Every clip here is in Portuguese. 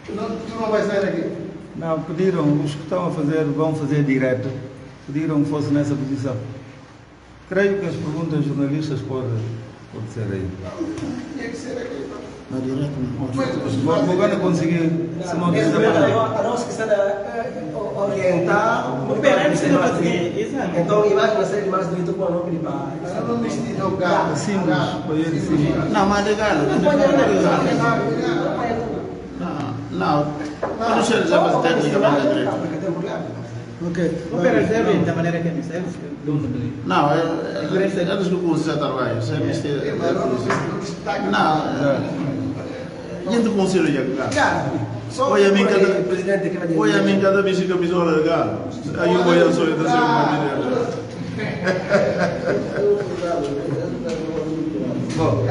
Tu não vais sair daqui? Não, pediram, os que estão a fazer, vão fazer direto, pediram que fosse nessa posição. Creio que as perguntas jornalistas podem ser aí. Tinha que ser aqui. Na direto não Vou agora conseguir, se não diz A nossa questão é orientar o perante então, imagina ser mais do YouTube não pedir para. Eu não me senti tocado. simples, para ele sim. Não, mas legal. Não, eu não sei exatamente técnica da direita. Ok. O perante da maneira que é necessário. Não, eles não conseguem trabalhar. Não, a gente consegue jogar. Olha a mim cada vez que a camisola legal. Aí eu vou a sua da semana. Bom,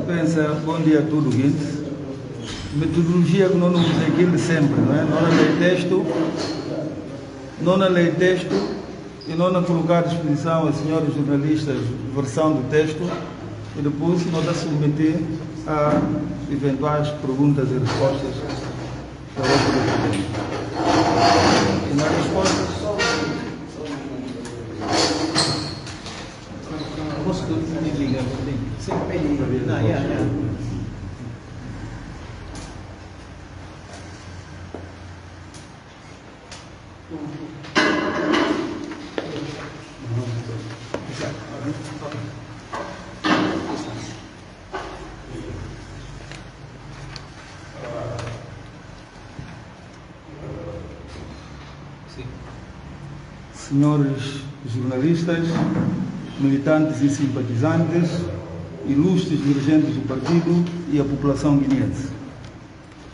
pensa, bom dia a todos, gente. Metodologia que nós não usamos aqui de sempre, não é? Não na lei texto e não na colocar à disposição a senhores jornalistas versão do texto e depois nós a submeter a eventuais perguntas e respostas para o presidente. E nas respostas Posso desligar? Sempre liga. Senhores jornalistas, militantes e simpatizantes, ilustres dirigentes do partido e a população guineense.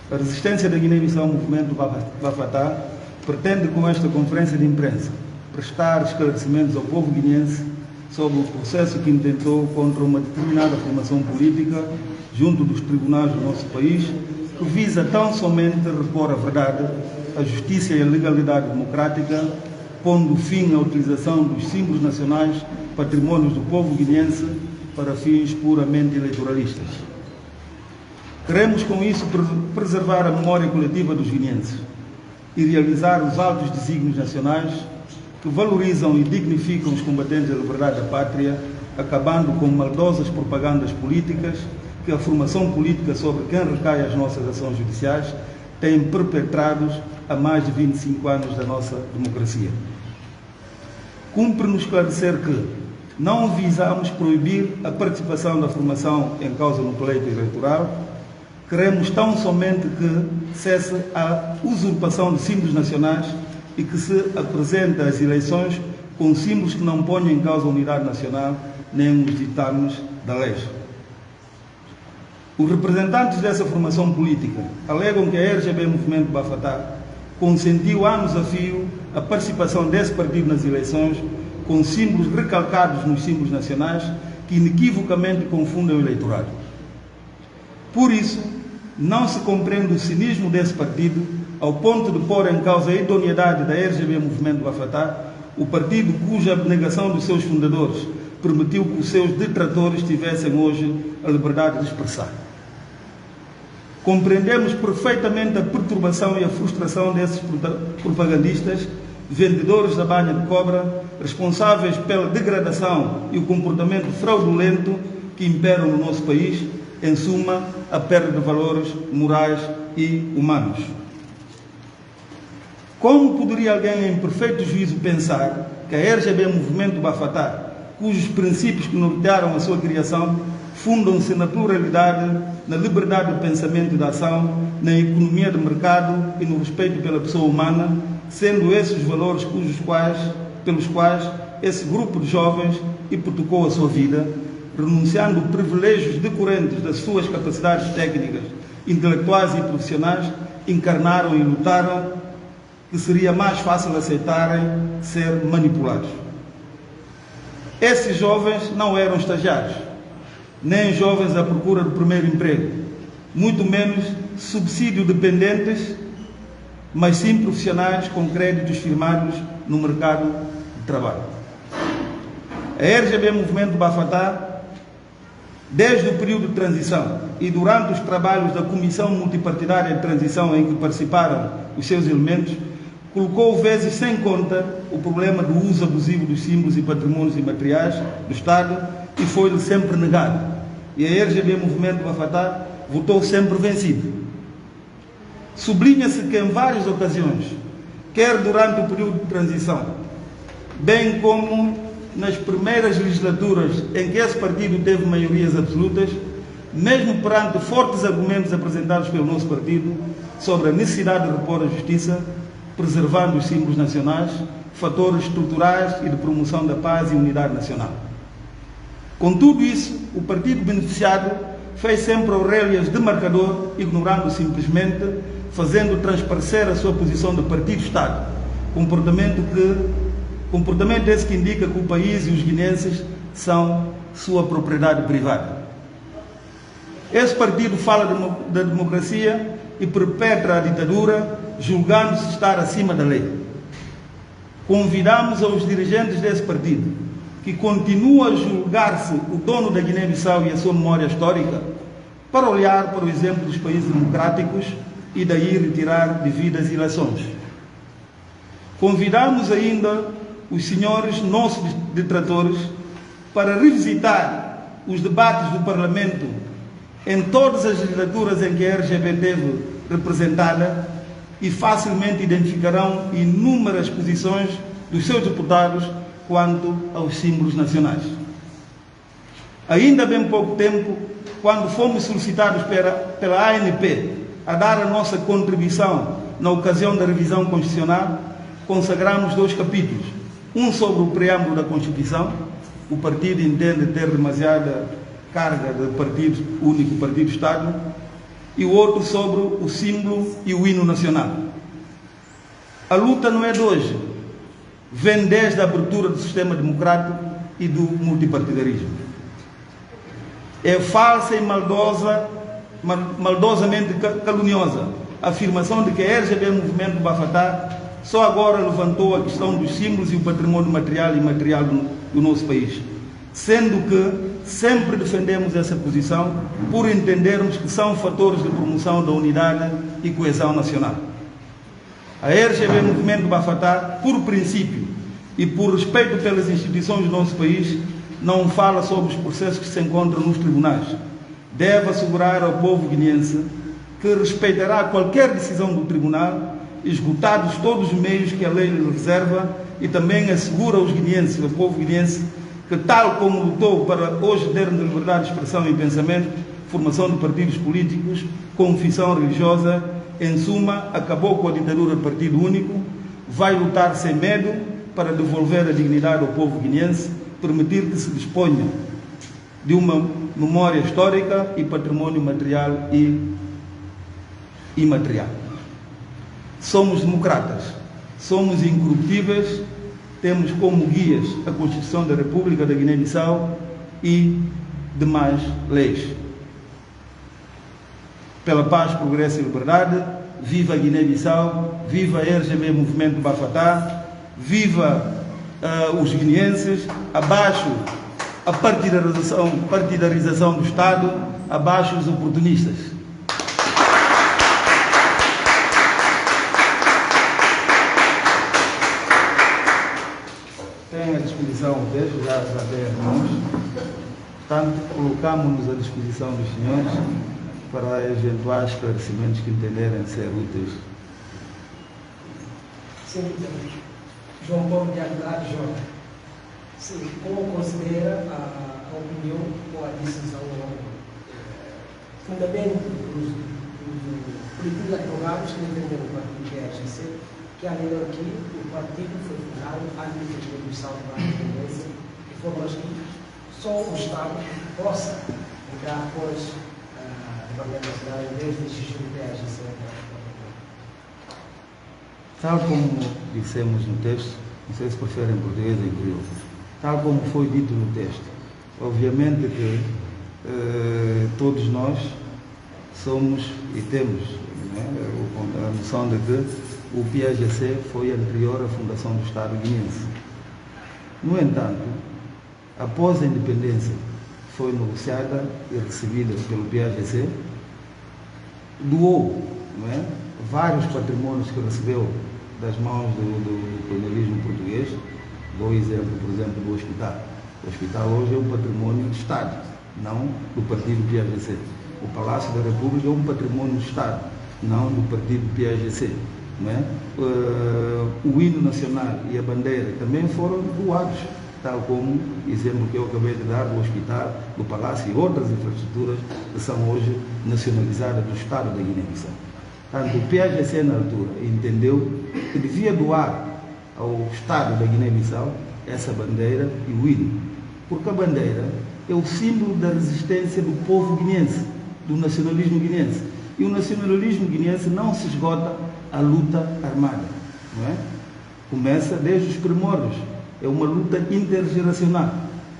A resistência da Guiné-Bissau ao movimento Bafatá pretende, com esta conferência de imprensa, prestar esclarecimentos ao povo guineense sobre o processo que intentou contra uma determinada formação política junto dos tribunais do nosso país, que visa tão somente repor a verdade, a justiça e a legalidade democrática, pondo fim à utilização dos símbolos nacionais, patrimónios do povo guineense, para fins puramente eleitoralistas. Queremos, com isso, preservar a memória coletiva dos guineenses e realizar os altos desígnios nacionais que valorizam e dignificam os combatentes da liberdade da pátria, acabando com maldosas propagandas políticas que a formação política sobre quem recai as nossas ações judiciais tem perpetrados há mais de 25 anos da nossa democracia. Cumpre-nos esclarecer que não visamos proibir a participação da formação em causa no pleito eleitoral, queremos tão somente que cesse a usurpação de símbolos nacionais e que se apresente às eleições com símbolos que não ponham em causa a unidade nacional nem os ditames da lei. Os representantes dessa formação política alegam que a RGB Movimento Bafatá consentiu anos a fio a participação desse partido nas eleições com símbolos recalcados nos símbolos nacionais que inequivocamente confundem o eleitorado. Por isso, não se compreende o cinismo desse partido ao ponto de pôr em causa a idoneidade da RGB Movimento Bafatá, o partido cuja abnegação dos seus fundadores permitiu que os seus detratores tivessem hoje a liberdade de expressar. Compreendemos perfeitamente a perturbação e a frustração desses propagandistas, vendedores da banha de cobra, responsáveis pela degradação e o comportamento fraudulento que imperam no nosso país, em suma, a perda de valores morais e humanos. Como poderia alguém em perfeito juízo pensar que a RGB Movimento Bafatá, cujos princípios que nortearam a sua criação fundam-se na pluralidade, na liberdade de pensamento e de ação, na economia de mercado e no respeito pela pessoa humana, sendo esses os valores pelos quais esse grupo de jovens hipotecou a sua vida, renunciando privilégios decorrentes das suas capacidades técnicas, intelectuais e profissionais, encarnaram e lutaram, que seria mais fácil aceitarem ser manipulados. Esses jovens não eram estagiários, nem jovens à procura do primeiro emprego, muito menos subsídio dependentes, mas sim profissionais com créditos firmados no mercado de trabalho. A RGB Movimento Bafatá Desde o período de transição e durante os trabalhos da Comissão Multipartidária de Transição em que participaram os seus elementos, colocou vezes sem conta o problema do uso abusivo dos símbolos e patrimónios imateriais do Estado e foi-lhe sempre negado. E a RGB Movimento Bafatá votou sempre vencido. Sublinha-se que em várias ocasiões, quer durante o período de transição, bem como nas primeiras legislaturas em que esse partido teve maiorias absolutas, mesmo perante fortes argumentos apresentados pelo nosso partido sobre a necessidade de repor a justiça, preservando os símbolos nacionais, fatores estruturais e de promoção da paz e unidade nacional. Com tudo isso, o partido beneficiado fez sempre orelhas de marcador, ignorando simplesmente, fazendo transparecer a sua posição de partido-Estado, comportamento esse que indica que o país e os guineenses são sua propriedade privada. Esse partido fala da democracia e perpetra a ditadura, julgando-se estar acima da lei. Convidamos aos dirigentes desse partido, que continua a julgar-se o dono da Guiné-Bissau e a sua memória histórica, para olhar para o exemplo dos países democráticos e daí retirar devidas ilações. Convidamos ainda os senhores nossos detratores para revisitar os debates do Parlamento em todas as legislaturas em que a RGB teve representada e facilmente identificarão inúmeras posições dos seus deputados quanto aos símbolos nacionais. Ainda há bem pouco tempo, quando fomos solicitados pela ANP a dar a nossa contribuição na ocasião da revisão constitucional, consagramos 2 capítulos. Um sobre o preâmbulo da Constituição, o partido entende ter demasiada carga de partido único, partido-Estado, e o outro sobre o símbolo e o hino nacional. A luta não é de hoje, vem desde a abertura do sistema democrático e do multipartidarismo. É falsa e maldosamente caluniosa a afirmação de que a RGB Movimento Bafatá só agora levantou a questão dos símbolos e o património material e imaterial do nosso país, sendo que sempre defendemos essa posição por entendermos que são fatores de promoção da unidade e coesão nacional. A RGB Movimento Bafatá, por princípio e por respeito pelas instituições do nosso país, não fala sobre os processos que se encontram nos tribunais. Deve assegurar ao povo guineense que respeitará qualquer decisão do tribunal, esgotados todos os meios que a lei lhe reserva, e também assegura aos guineenses, ao povo guineense, que tal como lutou para hoje termos liberdade de expressão e pensamento, formação de partidos políticos, confissão religiosa, em suma, acabou com a ditadura do partido único, vai lutar sem medo para devolver a dignidade ao povo guineense, permitir que se disponha de uma memória histórica e património material e imaterial. Somos democratas, somos incorruptíveis, temos como guias a Constituição da República da Guiné-Bissau e demais leis. Pela paz, progresso e liberdade, viva a Guiné-Bissau, viva a RGB Movimento Bafatá, viva os guineenses, abaixo a partidarização do Estado, abaixo os oportunistas. Tem à disposição o texto, já tem as mãos. Portanto, colocamos-nos à disposição dos senhores para eventuais esclarecimentos que entenderem ser úteis. Sim, João Paulo de Andrade, João. Sim, como considera a opinião ou a decisão fundamento dos políticos advogados que defenderam o partido PSGC, que alegam que o partido foi fundado antes da distribuição da independência, de forma que só o Estado possa lidar com as Departamento Nacional em vez de exigir o PSGC. Tal como dissemos no texto, não sei se preferem português ou em crioulo, tal como foi dito no texto, obviamente que todos nós somos e temos a noção de que o PAGC foi anterior à fundação do Estado guineense. No entanto, após a independência, foi negociada e recebida pelo PAGC, doou, não é, vários patrimônios que recebeu das mãos do colonialismo português. Dou exemplo, por exemplo, do hospital. O hospital hoje é um patrimônio do Estado, não do partido PAGC. O Palácio da República é um patrimônio do Estado, não do partido PAGC. Não é? O hino nacional e a bandeira também foram doados, tal como o exemplo que eu acabei de dar do hospital, do palácio e outras infraestruturas que são hoje nacionalizadas do Estado da Guiné-Bissau. Portanto, o PAGC na altura entendeu que devia doar ao Estado da Guiné-Bissau essa bandeira e o hino, porque a bandeira é o símbolo da resistência do povo guineense, do nacionalismo guineense. E o nacionalismo guineense não se esgota à luta armada, não é? Começa desde os primórdios, é uma luta intergeracional,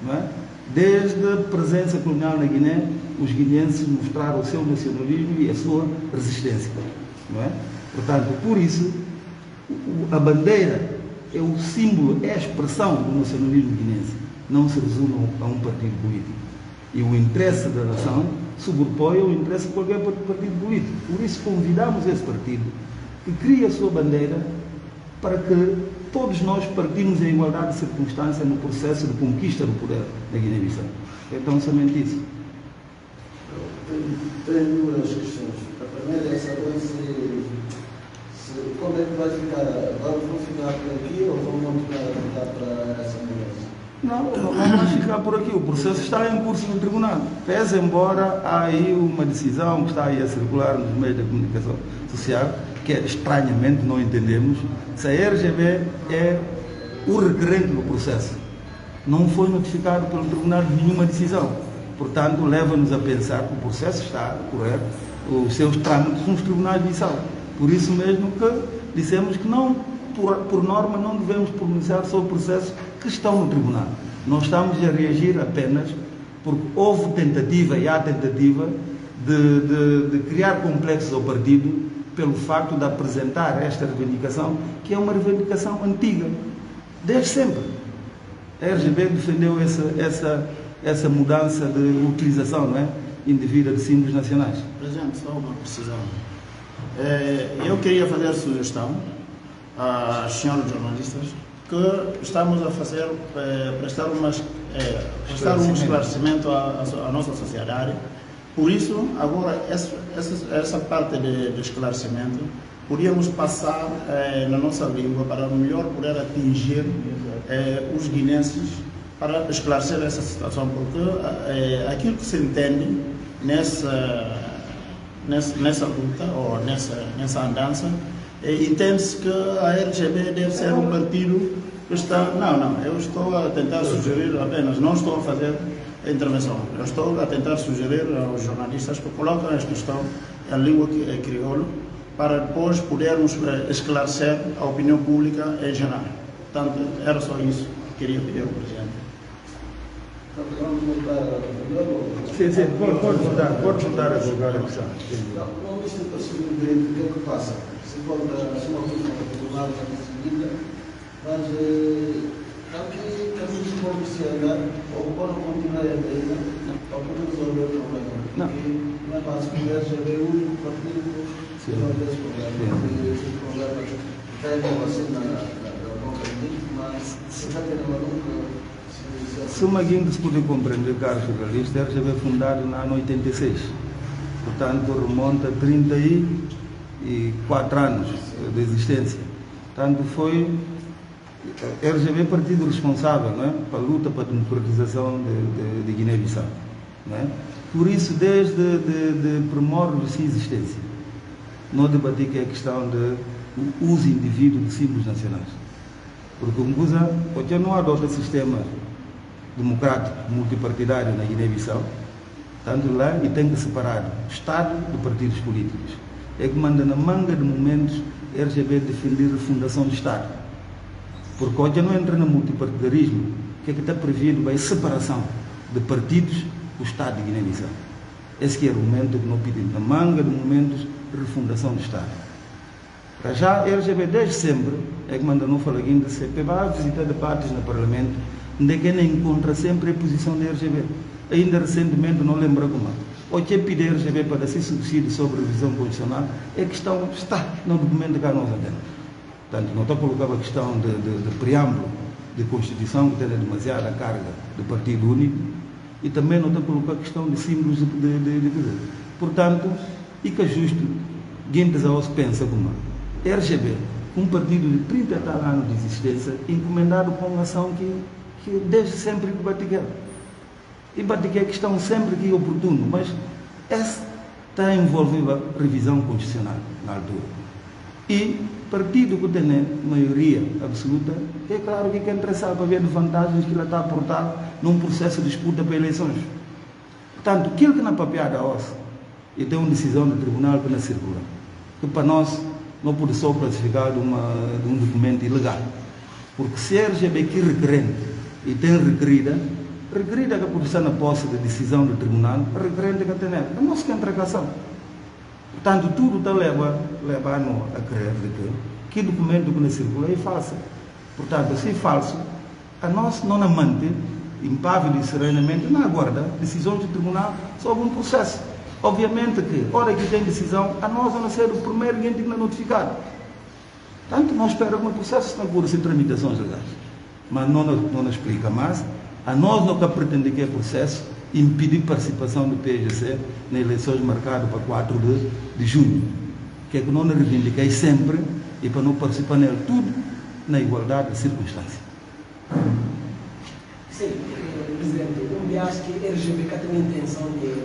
não é? Desde a presença colonial na Guiné, os guineenses mostraram o seu nacionalismo e a sua resistência, não é? Portanto, por isso, a bandeira é o símbolo, é a expressão do nacionalismo guineense, não se resume a um partido político. E o interesse da nação sobrepõe ao interesse de qualquer partido político. Por isso convidamos esse partido que crie a sua bandeira para que todos nós partimos em igualdade de circunstância no processo de conquista do poder da Guiné-Bissau. Então, somente isso. Tenho duas questões. A primeira é saber como é que vai ficar. Vamos ficar por aqui ou vamos ficar para essa mudança? Não vamos ficar por aqui. O processo está em curso no tribunal. Pese embora há aí uma decisão que está aí a circular nos meios de comunicação social, que estranhamente não entendemos, se a RGB é o requerente do processo. Não foi notificado pelo tribunal de nenhuma decisão. Portanto, leva-nos a pensar que o processo está a correr os seus trâmites nos tribunais de Bissau. Por isso mesmo que dissemos que não, por norma, não devemos pronunciar sobre processos que estão no tribunal. Nós estamos a reagir apenas porque houve tentativa e há tentativa de criar complexos ao partido pelo facto de apresentar esta reivindicação, que é uma reivindicação antiga, desde sempre. A RGB defendeu essa mudança de utilização, não é, indevida de símbolos nacionais. Presidente, só uma precisão. Eu queria fazer a sugestão aos senhores jornalistas que estamos a fazer, prestar um esclarecimento à nossa sociedade. Por isso, agora, essa parte de esclarecimento, podíamos passar na nossa língua para melhor poder atingir os guinenses para esclarecer essa situação, porque aquilo que se entende nessa luta ou nessa andança, entende-se que a RGB deve ser um partido que está... Não, eu estou a tentar sugerir apenas, não estou a fazer a intervenção, eu estou a tentar sugerir aos jornalistas que colocam esta questão em língua crioulo para depois podermos esclarecer a opinião pública em geral. Portanto, era só isso que queria pedir ao Presidente. Vamos voltar Sim, pode voltar a colocar a questão. Vamos para o segundo o que é que passa? Se volta a sua coisa tribunal na seguida, mas aqui caminhos podem se andar ou podem continuar a ainda para poder resolver o problema. Porque não é fácil, porque a RGB é o único partido que resolve esse problema. Porque esses problemas têm assim na boca dele, mas se já tem uma nunca. Se Maguinho se puder compreender, caro jornalista, a RGB é fundado no ano 86. Portanto, remonta a 34 anos de existência. Portanto, foi a RGB partido responsável, não é, para a luta para a democratização de Guiné-Bissau. Não é? Por isso, desde de primórdios de sua existência, não debati que é a questão do uso indivíduo de símbolos nacionais. Porque o Musa, porque não adota sistema democrático, multipartidário na Guiné-Bissau, tanto lá e tem que separar o Estado de partidos políticos. É que manda na manga de momentos a RGB defender a fundação do Estado. Porque hoje não entra no multipartidarismo, que é que está previsto a separação de partidos do Estado de Guiné-Bissau. Esse é o argumento que não pedimos, na manga de momentos de refundação do Estado. Para já, a RGB desde sempre é que manda não falar de CP, vai visitar debates no Parlamento, onde é que não encontra sempre a posição da RGB. ainda recentemente, não lembro como, o que pede RGB para ser subsídio sobre revisão constitucional é questão, está no documento que nós temos. Portanto, não está colocando a questão de preâmbulo de Constituição, que tem demasiada carga do Partido Único, e também não está colocando a questão de símbolos de. Portanto, e que é justo, Guintes a pensa como RGB, um partido de 30 tal anos de existência, encomendado com uma ação que desde sempre que Batiquer. E Batiquer é questão sempre que é oportuno, mas essa está envolvida a revisão constitucional na altura. E partido que tem maioria absoluta, é claro que quem interessar para ver as vantagens que ela está a aportar num processo de disputa para eleições. Portanto, aquilo que na papiada hoje, e tem uma decisão do tribunal que não circula, que para nós não pode ser classificado de um documento ilegal. Porque se é RGB que requerente e tem requerida que pode estar na posse da decisão do tribunal, requerente que tem a nossa entregação. Portanto, tudo está levando a crer que documento que não circula é falso. Portanto, se é falso, a nós não mantém impávido e serenamente na aguarda decisões do tribunal sobre um processo. Obviamente que, hora que tem decisão, a nós não ser o primeiro que é notificado. Portanto, não espera que o processo está por ser tramitações legais. Mas não explica mais. A nós não pretende que é processo impedir participação do PSGC nas eleições marcadas para 4 de junho. Que é que não reivindiquei sempre e para não participar nele tudo na igualdade de circunstâncias. Sim, Presidente, eu acho que a RGB tem a intenção de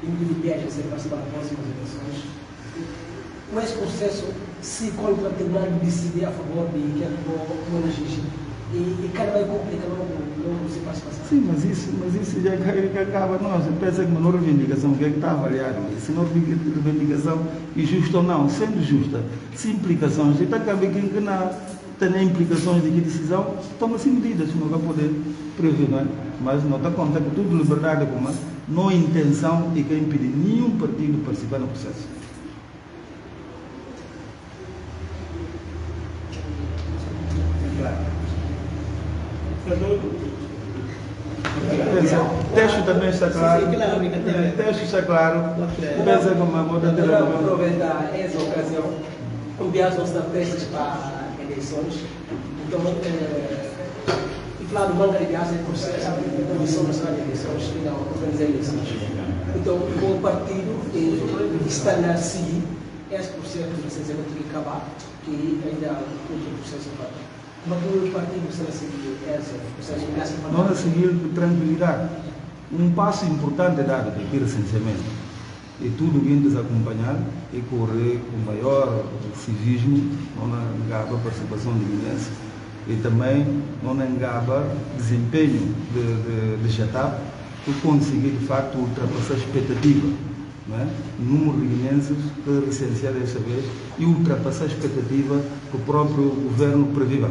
impedir a PSGC participar das próximas eleições. Com esse processo, se contra o tribunal decidir a favor de que o exigir, e cada vez complica não se participação. Sim, mas isso já acaba nós. Pensa que uma reivindicação que está avaliada, se não reivindicação é justa ou não, sendo justa, se implicações, então acaba que não tem implicações de que decisão, toma-se medidas, não vai poder prever, não é? Mas não está conta que tudo liberdade como não é intenção e que impedir nenhum partido participar no processo. O texto também está claro. O texto está claro. Pensa como a moda de eu aproveitar essa ocasião, enviar os nossos prestes para eleições. Então, e claro, manga de viagem é processo, a Comissão Nacional de Eleições, que não organiza eleições. Então, o partido está a seguir esse processo de licenciamento que acabar, que ainda há outro processo para. Mas o partido está a seguir esse processo? Não a seguir de tranquilidade. Um passo importante é dado aqui recenseamento. E tudo vindo a acompanhar e correr com maior civismo, não negava a participação de guineenses e também não negava desempenho de JATAP, que conseguir de facto ultrapassar a expectativa. Não é? O número de guineenses recenseado desta vez e ultrapassar a expectativa que o próprio governo previa.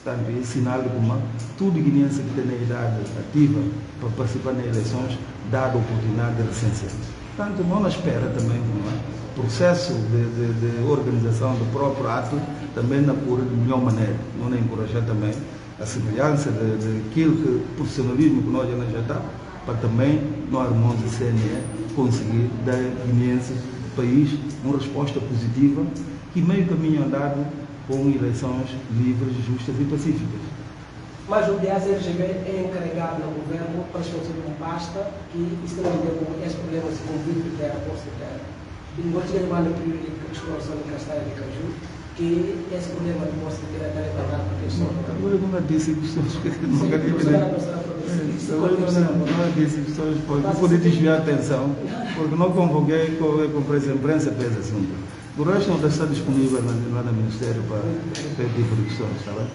Portanto, é sinal de como todo guineense que tem a idade ativa para participar nas eleições, dada a oportunidade de recensear. Portanto, não espera também o processo de organização do próprio ato também na cura de melhor maneira. Não é encorajar também a semelhança daquilo que o profissionalismo que nós já está, para também, no harmônio do CNE, conseguir dar guineenses do país uma resposta positiva e meio caminho andado com eleições livres, justas e pacíficas. Mas o DAS-RGB é encarregado no governo para estabelecer uma pasta que está a ver com esse problema de conflito de terra, posse de terra. E nós temos uma período de exploração de castanha de caju, que esse problema de posse de terra é tratado por questão. Agora não disse que nunca não disse que porque poder desviar a atenção, porque não convoquei com a imprensa para esse assunto. O resto não está disponível lá no Ministério para ter tipo de questões, está bem?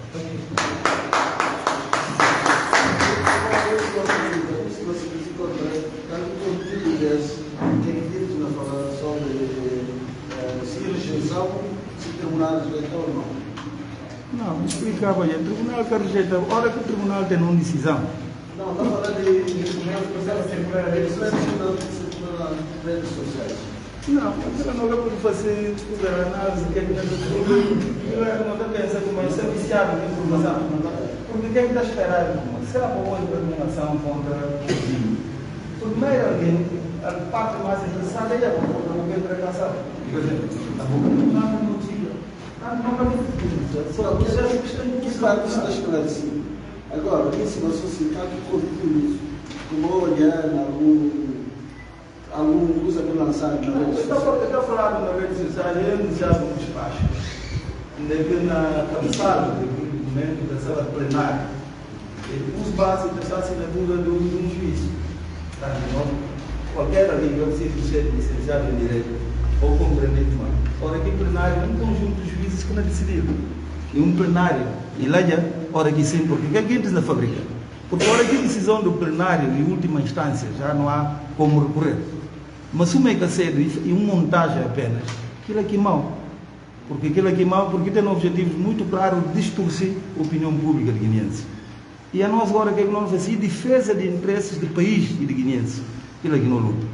Tem dito na falação de se rejeição, se tribunal rejeita ou não. Não, explicava aí, o tribunal que rejeita, a hora que o tribunal tem uma decisão. Não, está falando de documentos que precisam circular, isso é circular nas redes sociais. Não, mas ela não pode fazer a análise que é que ela não está pensando como isso é viciado de informação. Porque quem está esperando? Se ela for uma determinação contra o regime, primeiro alguém, a parte mais interessada é a governo da caçada. Por exemplo, a boca não consiga. Não vai ter Só que essa parte está esclarecida. Agora, em situação assim, cá que continua isso, como olhar algum coisa que lançado na rede social. Eu estou falando na rede social, eu iniciava um despacho. Na cabeçada do documento da sala plenária, os bases da assinatura de um juiz. Qualquer ali que precisa ser licenciado em Direito ou compreendido mais. Ora, aqui plenário é um conjunto de juízes que não decidiram. E um plenário, e lá já, ora aqui sim, porque aqui diz na fábrica. Porque ora aqui decisão do plenário, em última instância, já não há como recorrer. Mas uma sede e uma montagem apenas, aquilo aqui mal. Porque aquilo aqui mal, porque tem um objetivo muito claro de distorcer a opinião pública de guineense. E a nós agora, o que é que nós fazemos? Defesa de interesses do país e de guineense. Aquilo aqui não luta.